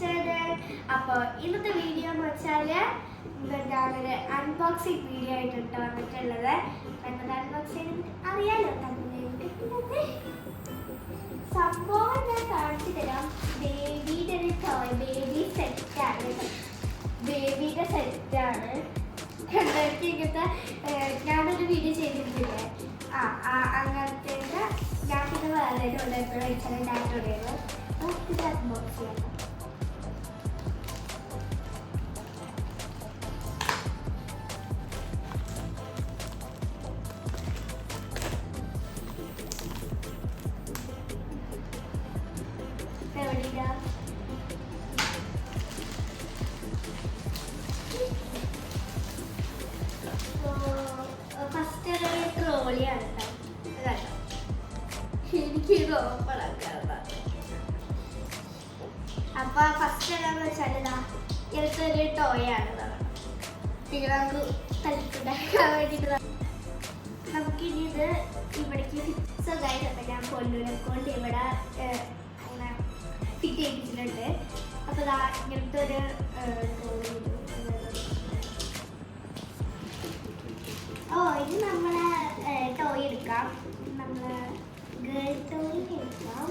Channel. അപ്പോൾ ഇന്നത്തെ video എന്ന് വെച്ചാൽ ഞാനൊരു അൺബോക്സിങ് വീഡിയോ ആയിട്ടാണ് വന്നിട്ടുള്ളത്. എന്നിട്ട് അൺബോക്സിങ് അറിയാലോ സംഭവം ഞാൻ കാണിച്ചു തരാം. ബേബിയുടെ ഒരു ടോയ്, ബേബി സെറ്റാണ്, ബേബിയുടെ സെറ്റാണ്. ഇങ്ങനത്തെ ഞാനൊരു വീഡിയോ ചെയ്തിട്ടില്ലേ, അങ്ങനത്തെ ഞാൻ പിന്നെ വേറെ ഉണ്ടായിരുന്നു വെച്ചാൽ ഡാറ്റോടെയാണ്. ഇത് അൺബോക്സ് ചെയ്യണം. ഫസ്റ്റ് ട്രോളിയാണ് കേട്ടോ. എനിക്ക് ഓപ്പണാക്കാം. അപ്പൊ ഫസ്റ്റ് എന്താന്ന് വെച്ചാൽ ഇങ്ങനത്തെ ഒരു ടോയാണ്. പിന്നെ നമുക്ക് തലക്കുണ്ടാക്കാൻ വേണ്ടിയിട്ട് നമുക്കിനി ഇത് ഇവിടേക്ക് ഫിക്സ് ആയിട്ട് ഞാൻ കൊണ്ടുകൊണ്ട് ഇവിടെ അങ്ങനെ ഫിറ്റ് ചെയ്യിപ്പിച്ചിട്ടുണ്ട്. അപ്പൊ ഇങ്ങനത്തെ ഒരു ഇത് നമ്മളെ ടോയ് എടുക്കാം. നമ്മളെ ഗേൾ ടോയ് എടുക്കാം.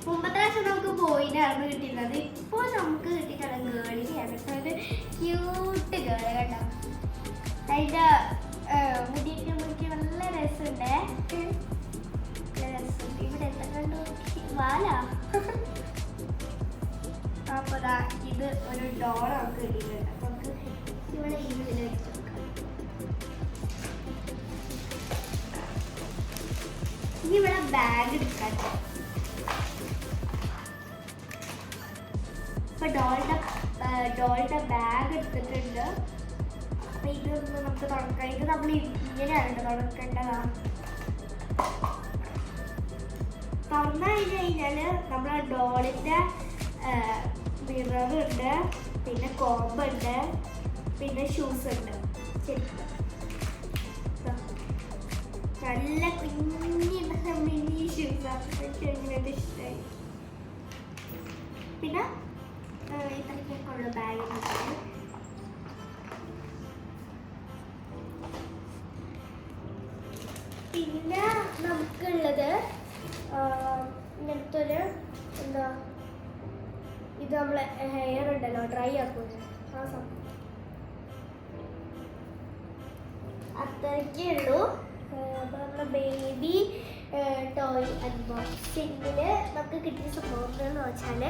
മുമ്പത്തെ പ്രാവശ്യം നമുക്ക് ബോയിനായിരുന്നു കിട്ടിയിരുന്നത്. ഇപ്പോൾ നമുക്ക് കിട്ടിയിട്ടുള്ള ഗേളിനെയാണ്. ഒരു ക്യൂട്ട് ഗേൾ കേട്ടോ. അതിൻ്റെ മുടിക്ക് നല്ല രസമുണ്ട്. ഇവിടെ എത്ര കണ്ടു വാല. അപ്പോൾ ഇത് ഒരു ഡോൾ നമുക്ക് കിട്ടിയിട്ടുണ്ട്. അപ്പോൾ നമുക്ക് ഇവിടെ ഇതിൽ വെച്ചു കൊടുക്കാം. ഇനി ഇവിടെ ബാഗ് എടുക്കാം. ഇപ്പൊ ഡോളിന്റെ ബാഗ് എടുത്തിട്ടുണ്ട്. അപ്പൊ ഇതൊന്ന് നമുക്ക് തുറക്കാം. ഇത് നമ്മൾ ഇങ്ങനെയാണ് തുറക്കേണ്ടതാ. തുറന്നു കഴിഞ്ഞാല് നമ്മളെ ഡോളിന്റെ മിററുണ്ട്, പിന്നെ കോമ്പുണ്ട്, പിന്നെ ഷൂസ് ഉണ്ട്. നല്ല കുഞ്ഞി മിനി ഷൂസ്. എനിക്ക് എങ്ങനെ ഇഷ്ടമായി. പിന്നെ ഇത്രയ്ക്കുള്ള ബാഗ്. പിന്നെ നമുക്കുള്ളത് ഇങ്ങനത്തെ ഒരു എന്താ, ഇത് നമ്മളെ ഹെയർ ഉണ്ടല്ലോ ഡ്രൈ ആക്കുന്നത് ആ സമയം. അത്രയ്ക്കേ ഉള്ളൂ. അപ്പോൾ നമ്മുടെ ബേബി ടോയ് അൺബോക്സിങ്ങില് നമുക്ക് കിട്ടിയ സംഭവം എന്ന് വെച്ചാൽ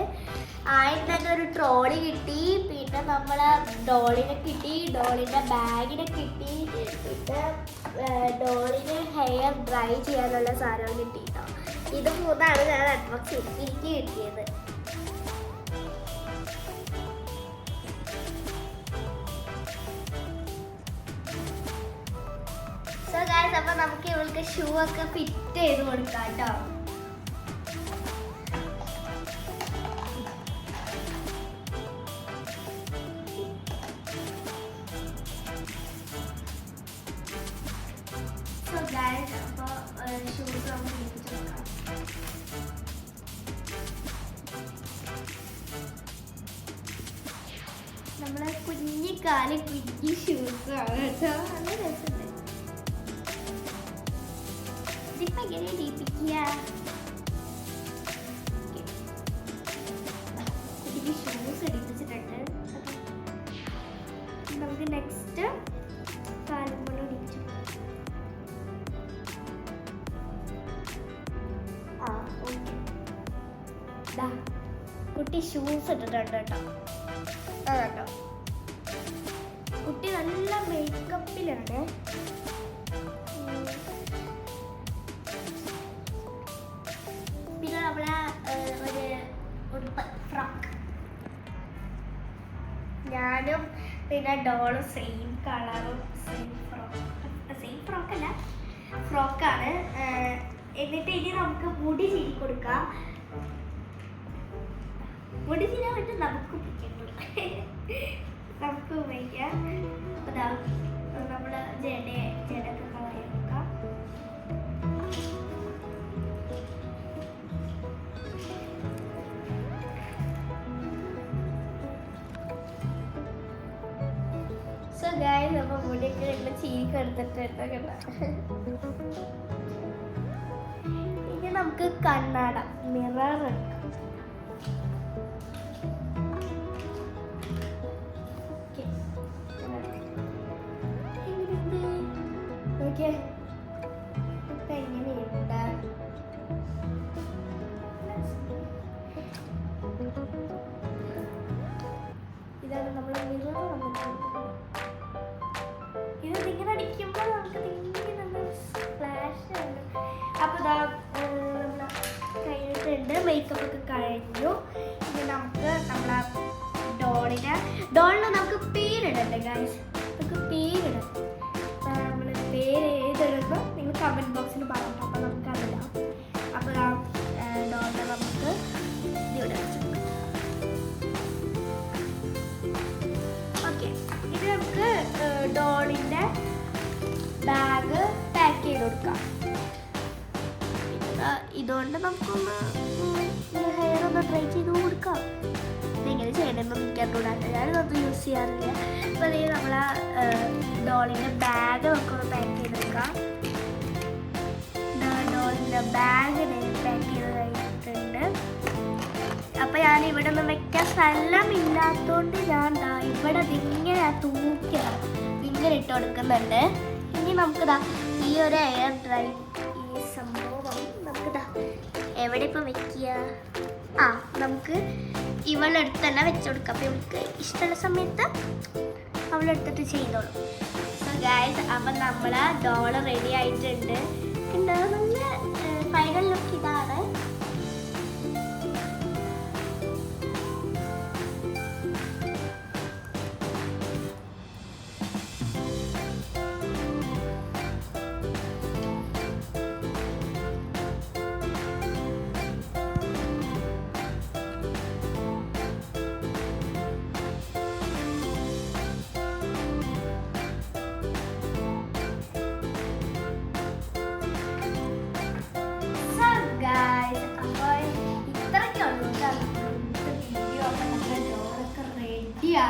ആദ്യം തന്നെ ഒരു ട്രോളി കിട്ടി, പിന്നെ നമ്മളെ ഡോളിനെ കിട്ടി, ഡോളിൻ്റെ ബാഗിനെ കിട്ടി, പിന്നെ ഡോളിന് ഹെയർ ഡ്രൈ ചെയ്യാനുള്ള സാധനം കിട്ടി കേട്ടോ. ഇത് മൂന്നാണ് ഞാൻ അൺബോക്സ് എനിക്ക് കിട്ടിയത്. അപ്പൊ നമുക്ക് ഇവൾക്ക് ഷൂ ഒക്കെ ഫിറ്റ് ചെയ്ത് കൊടുക്കാം കേട്ടോ. അപ്പൊ ഷൂസ് നമുക്ക് ഫിറ്റ് കൊടുക്കാം. നമ്മളെ കുഞ്ഞിക്കാല് കുഞ്ഞി ഷൂസ് ആണ് കേട്ടോ. നല്ല രസമുണ്ട്. ഇതിപ്പോ എങ്ങനെ ഡീപ്പിക്കുക? ഇതിന് ഷൂസ് ഇടിപ്പിച്ചിട്ടുണ്ട്. നമുക്ക് നെക്സ്റ്റ് കാലും കൊണ്ട് ഇടിച്ചു. കുട്ടി ഷൂസ് ഇട്ടിട്ടുണ്ട് കേട്ടോ. കേട്ടോ കുട്ടി നല്ല മേക്കപ്പിലാണ്. പിന്നെ നമ്മളെ ഒരു ഫ്രോക്ക്, ഞാനും പിന്നെ ഡോളും സെയിം കളറും സെയിം ഫ്രോക്കല്ല ഫ്രോക്കാണ്. എന്നിട്ട് ഇനി നമുക്ക് മുടി ചീരി കൊടുക്കാം. മുടി ചീരാൻ വേണ്ടി നമുക്ക് ഉപയോഗിക്കാം. അപ്പോൾ നമ്മൾ ജടയൊക്കെ കളർ നോക്കാം. ഗായ്സ് അപ്പൊ മുടിയൊക്കെ എല്ലാം ചീരിക്ക് എടുത്തിട്ട് ഇനി നമുക്ക് കണ്ണാട മിറർ എടുക്കാം. ഓക്കെ ഇപ്പൊ എങ്ങനെയുണ്ട്? ഇതാണ് നമ്മൾ മിറർ വന്നിട്ടുണ്ട്. ഇത് ഇങ്ങനെ അടിക്കുമ്പോൾ നമുക്ക് ഇങ്ങനെ ഫ്ലാഷ് ആണ്. അപ്പോൾ ഇതാ നമ്മൾ കഴിഞ്ഞിട്ടുണ്ട്. മേക്കപ്പ് ഒക്കെ കഴിഞ്ഞു. ഇനി നമുക്ക് നമ്മളെ ഡോളിന് നമുക്ക് പേരിടണ്ടേ ഗൈസ്? നമുക്ക് പേരിടാം. നമ്മൾ പേര് ഏതിടുന്നു നിങ്ങൾ കമൻറ്റ് ബോക്സിൽ പറഞ്ഞിട്ട് അപ്പോൾ നമുക്കറിയാം. അപ്പോൾ ഡോളിനെ നമുക്ക് ഇവിടെ വെച്ചിട്ടുണ്ട്. ഓക്കെ, ഇത് നമുക്ക് ഡോളിൻ്റെ ബാഗ് പാക്ക് ചെയ്ത് കൊടുക്കാം. പിന്നെ ഇതുകൊണ്ട് നമുക്കൊന്ന് ഹെയർ ഒന്ന് ട്രൈ ചെയ്ത് കൊടുക്കാം. ഇതെങ്ങനെ ചെയ്യണമെന്ന് എനിക്കറിഞ്ഞൂടാത്ത, ഞാനിതൊന്നും യൂസ് ചെയ്യാറില്ല. അപ്പോൾ അതേ നമ്മൾ ഡോളിൻ്റെ ബാഗ് ഒക്കെ ഒന്ന് പാക്ക് ചെയ്തെടുക്കാം. ഡോളിൻ്റെ ബാഗ് പാക്ക് ചെയ്ത് കഴിഞ്ഞിട്ടുണ്ട്. അപ്പോൾ ഞാൻ ഇവിടെ ഒന്നും വെക്കാൻ സ്ഥലമില്ലാത്തതുകൊണ്ട് ഞാൻ ഇവിടെ ഇങ്ങനെ തൂക്കിയതാണ്, ഇങ്ങനെ ഇട്ട് കൊടുക്കുന്നുണ്ട്. ഇനി നമുക്കിതാ ഈ ഒരു എയർ ഡ്രൈ ഈ സംഭവം നമുക്കിതാ എവിടെ ഇപ്പം വെക്കുക? നമുക്ക് ഇവളെടുത്ത് തന്നെ വെച്ച് കൊടുക്കാം. അപ്പോൾ നമുക്ക് ഇഷ്ടമുള്ള സമയത്ത് അവളെടുത്തിട്ട് ചെയ്തോളും. സോ ഗൈസ്, അപ്പം നമ്മൾ ഡോള് റെഡി ആയിട്ടുണ്ട്. നല്ല ഫൈനൽ ലുക്ക് ഇതാണ്.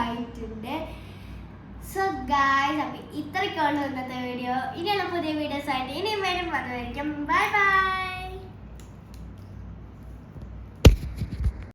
ആയിട്ടുണ്ട്. സോ ഗായ്സ്, അപ്പം ഇത്രയ്ക്കുള്ള ഇന്നത്തെ വീഡിയോ. ഇനിയുള്ള പുതിയ വീഡിയോസ് ആയിട്ട് ഇനിയും വരും. അതുവരെയും ബൈ ബൈ.